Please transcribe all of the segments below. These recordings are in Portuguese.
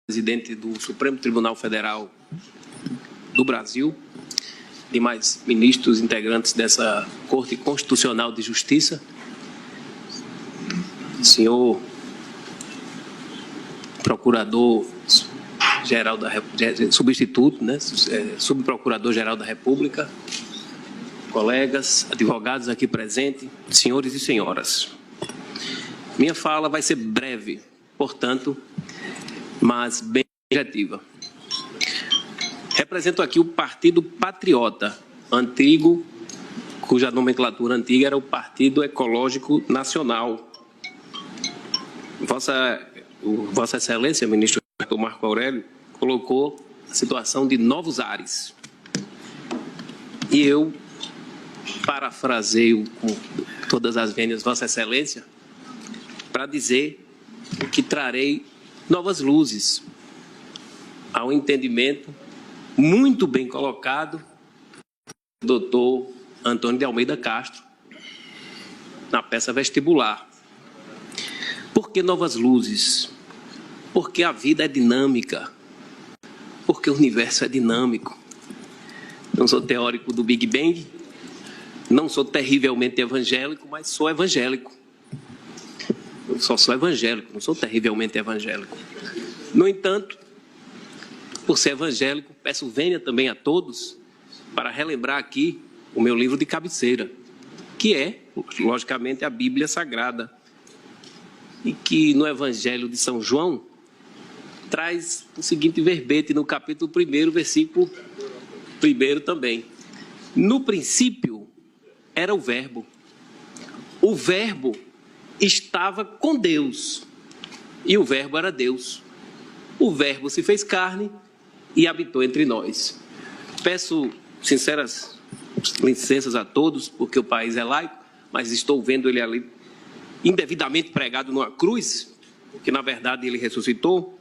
presidente do Supremo Tribunal Federal do Brasil, demais ministros integrantes dessa Corte Constitucional de Justiça, senhor Procurador-Geral da República, substituto, né, Subprocurador-Geral da República, colegas, advogados aqui presentes, senhores e senhoras. Minha fala vai ser breve, portanto, mas bem objetiva. Represento aqui o Partido Patriota, antigo, cuja nomenclatura antiga era o Partido Ecológico Nacional. Vossa Excelência, ministro Marco Aurélio, colocou a situação de novos ares. E eu parafraseio com todas as vênias Vossa Excelência para dizer que trarei novas luzes ao entendimento muito bem colocado do doutor Antônio de Almeida Castro na peça Vestibular. Por que novas luzes? Porque a vida é dinâmica, porque o universo é dinâmico. Não sou teórico do Big Bang, não sou terrivelmente evangélico, mas sou evangélico. Eu só sou evangélico, não sou terrivelmente evangélico. No entanto, por ser evangélico, peço vênia também a todos para relembrar aqui o meu livro de cabeceira, que é, logicamente, a Bíblia Sagrada, e que no Evangelho de São João traz o seguinte verbete no capítulo 1, versículo 1 também. No princípio era o Verbo. O Verbo estava com Deus e o Verbo era Deus. O Verbo se fez carne e habitou entre nós. Peço sinceras licenças a todos, porque o país é laico, mas estou vendo ele ali indevidamente pregado numa cruz, que na verdade ele ressuscitou,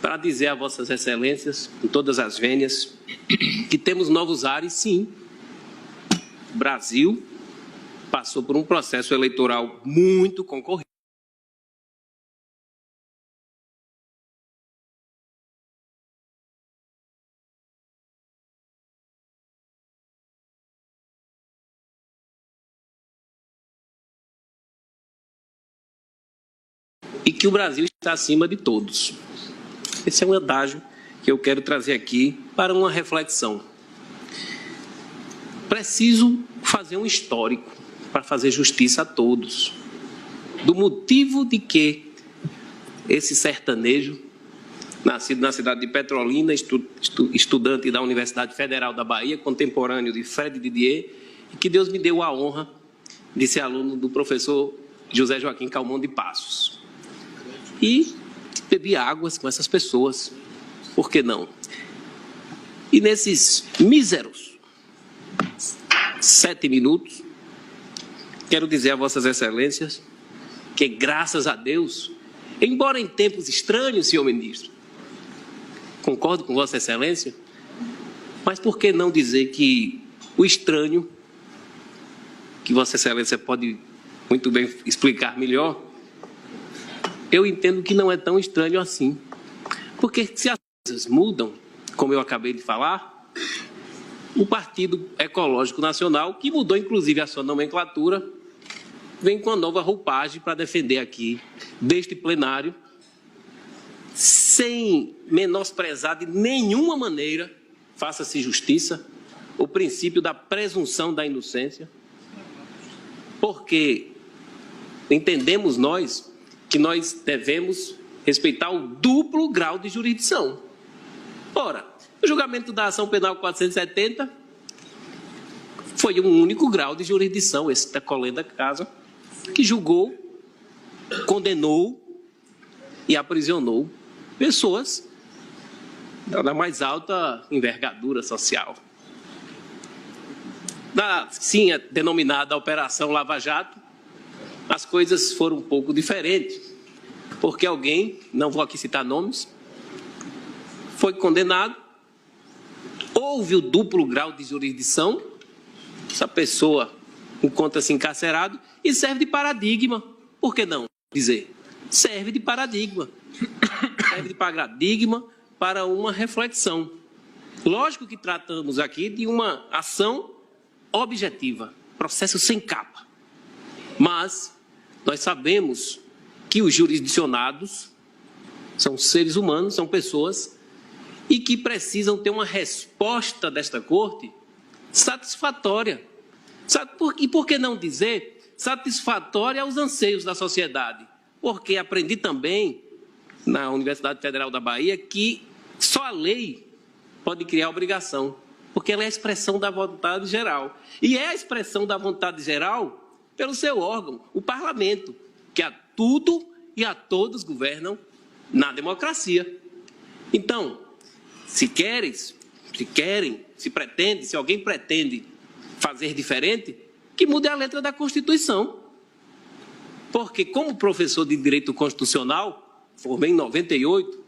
para dizer a Vossas Excelências, em todas as vênias, que temos novos ares, sim. O Brasil passou por um processo eleitoral muito concorrido. E que o Brasil está acima de todos. Esse é um adágio que eu quero trazer aqui para uma reflexão. Preciso fazer um histórico para fazer justiça a todos, do motivo de que esse sertanejo, nascido na cidade de Petrolina, estudante da Universidade Federal da Bahia, contemporâneo de Fred Didier, e que Deus me deu a honra de ser aluno do professor José Joaquim Calmon de Passos. E bebi águas com essas pessoas, por que não? E nesses míseros 7 minutos, quero dizer a Vossas Excelências que, graças a Deus, embora em tempos estranhos, senhor ministro, concordo com Vossa Excelência, mas por que não dizer que o estranho, que Vossa Excelência pode muito bem explicar melhor, eu entendo que não é tão estranho assim. Porque se as coisas mudam, como eu acabei de falar, o Partido Ecológico Nacional, que mudou inclusive a sua nomenclatura, vem com a nova roupagem para defender aqui, deste plenário, sem menosprezar de nenhuma maneira, faça-se justiça, o princípio da presunção da inocência, porque entendemos nós que nós devemos respeitar o duplo grau de jurisdição. Ora, o julgamento da ação penal 470 foi um único grau de jurisdição, esse da colenda casa, que julgou, condenou e aprisionou pessoas da mais alta envergadura social. Sim, a denominada Operação Lava Jato, as coisas foram um pouco diferentes, porque alguém, não vou aqui citar nomes, foi condenado, houve o duplo grau de jurisdição, essa pessoa encontra-se encarcerado e serve de paradigma, por que não dizer? Serve de paradigma. serve de paradigma para uma reflexão. Lógico que tratamos aqui de uma ação objetiva, processo sem capa. Mas nós sabemos que os jurisdicionados são seres humanos, são pessoas, e que precisam ter uma resposta desta Corte satisfatória. E por que não dizer satisfatória aos anseios da sociedade? Porque aprendi também, na Universidade Federal da Bahia, que só a lei pode criar obrigação, porque ela é a expressão da vontade geral. E é a expressão da vontade geral pelo seu órgão, o Parlamento, que a tudo e a todos governam na democracia. Então, se alguém pretende fazer diferente, que mude a letra da Constituição. Porque, como professor de Direito Constitucional, formei em 98,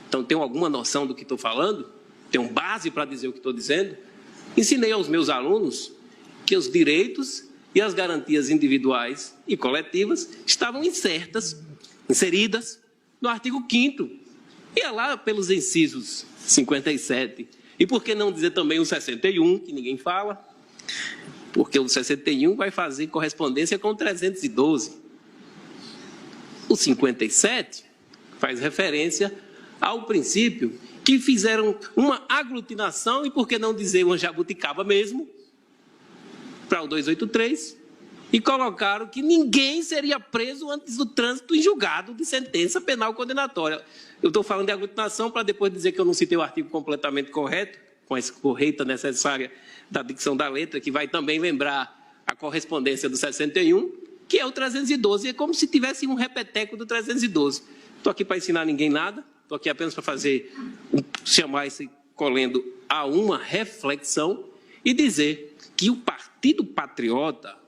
então tenho alguma noção do que estou falando, tenho base para dizer o que estou dizendo, ensinei aos meus alunos que os direitos e as garantias individuais e coletivas estavam inseridas no artigo 5º, e é lá pelos incisos 57. E por que não dizer também o 61, que ninguém fala? Porque o 61 vai fazer correspondência com o 312. O 57 faz referência ao princípio que fizeram uma aglutinação, e por que não dizer uma jabuticaba mesmo, para o 283, e colocaram que ninguém seria preso antes do trânsito em julgado de sentença penal condenatória. Eu estou falando de aglutinação para depois dizer que eu não citei o artigo completamente correto, com a correita necessária da dicção da letra, que vai também lembrar a correspondência do 61, que é o 312, é como se tivesse um repeteco do 312. Estou aqui para ensinar ninguém nada, estou aqui apenas para chamar esse colendo a uma reflexão e dizer que o Partido Patriota,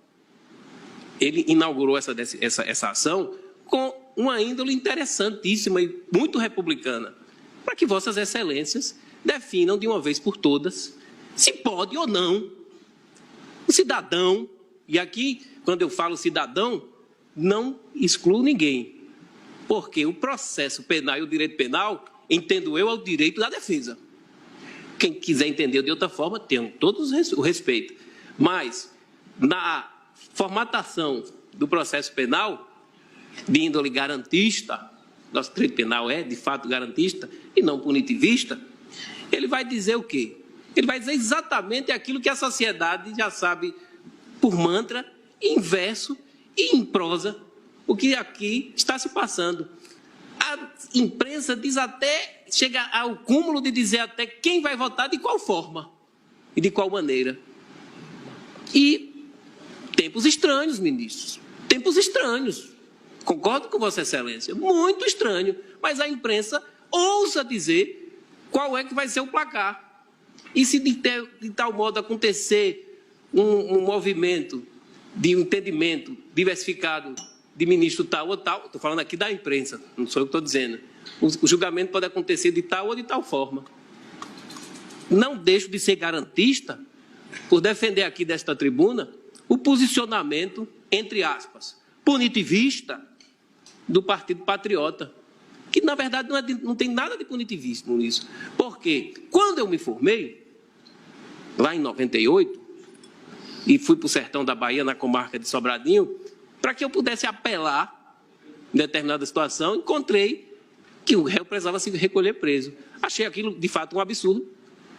ele inaugurou essa ação com uma índole interessantíssima e muito republicana, para que vossas excelências definam de uma vez por todas se pode ou não o cidadão, e aqui, quando eu falo cidadão, não excluo ninguém, porque o processo penal e o direito penal, entendo eu, é o direito da defesa. Quem quiser entender de outra forma, tem todo o respeito. Mas, na formatação do processo penal, de índole garantista, nosso direito penal é, de fato, garantista e não punitivista, ele vai dizer o quê? Ele vai dizer exatamente aquilo que a sociedade já sabe por mantra, em verso e em prosa, o que aqui está se passando. A imprensa diz até, chega ao cúmulo de dizer até quem vai votar de qual forma e de qual maneira. E tempos estranhos, ministros, tempos estranhos. Concordo com Vossa Excelência, muito estranho, mas a imprensa ousa dizer qual é que vai ser o placar. E se de tal modo acontecer um movimento de entendimento diversificado de ministro tal ou tal, estou falando aqui da imprensa, não sou eu que estou dizendo, o julgamento pode acontecer de tal ou de tal forma. Não deixo de ser garantista por defender aqui desta tribuna o posicionamento, entre aspas, punitivista do Partido Patriota, que, na verdade, não tem nada de punitivismo nisso. Porque, quando eu me formei, lá em 98, e fui para o sertão da Bahia, na comarca de Sobradinho, para que eu pudesse apelar em determinada situação, encontrei que o réu precisava se recolher preso. Achei aquilo, de fato, um absurdo,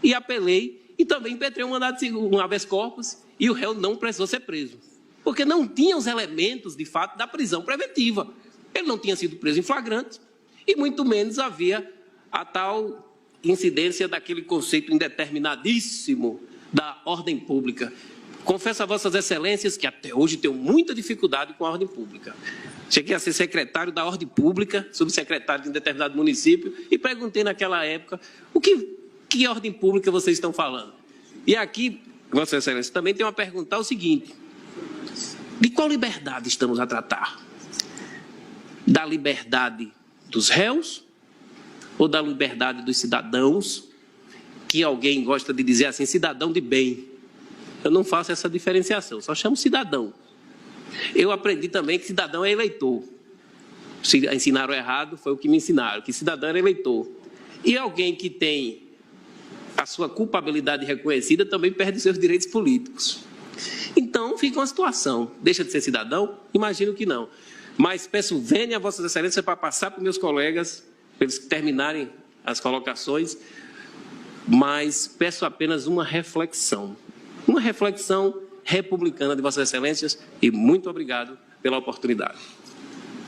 e apelei, e também impetrei um habeas corpus, e o réu não precisou ser preso, porque não tinha os elementos, de fato, da prisão preventiva. Ele não tinha sido preso em flagrante, e muito menos havia a tal incidência daquele conceito indeterminadíssimo da ordem pública. Confesso a Vossas Excelências que até hoje tenho muita dificuldade com a ordem pública. Cheguei a ser secretário da ordem pública, subsecretário de um determinado município, e perguntei naquela época, que ordem pública vocês estão falando? E aqui, Vossa Excelência, também tem uma pergunta, o seguinte: de qual liberdade estamos a tratar? Da liberdade dos réus ou da liberdade dos cidadãos, que alguém gosta de dizer assim, cidadão de bem? Eu não faço essa diferenciação, só chamo cidadão. Eu aprendi também que cidadão é eleitor. Se ensinaram errado, foi o que me ensinaram, que cidadão era eleitor. E alguém que tem a sua culpabilidade reconhecida também perde seus direitos políticos. Então, fica uma situação. Deixa de ser cidadão? Imagino que não. Mas peço vênia a Vossas Excelências para passar para os meus colegas, para eles terminarem as colocações, mas peço apenas uma reflexão republicana de Vossas Excelências, e muito obrigado pela oportunidade.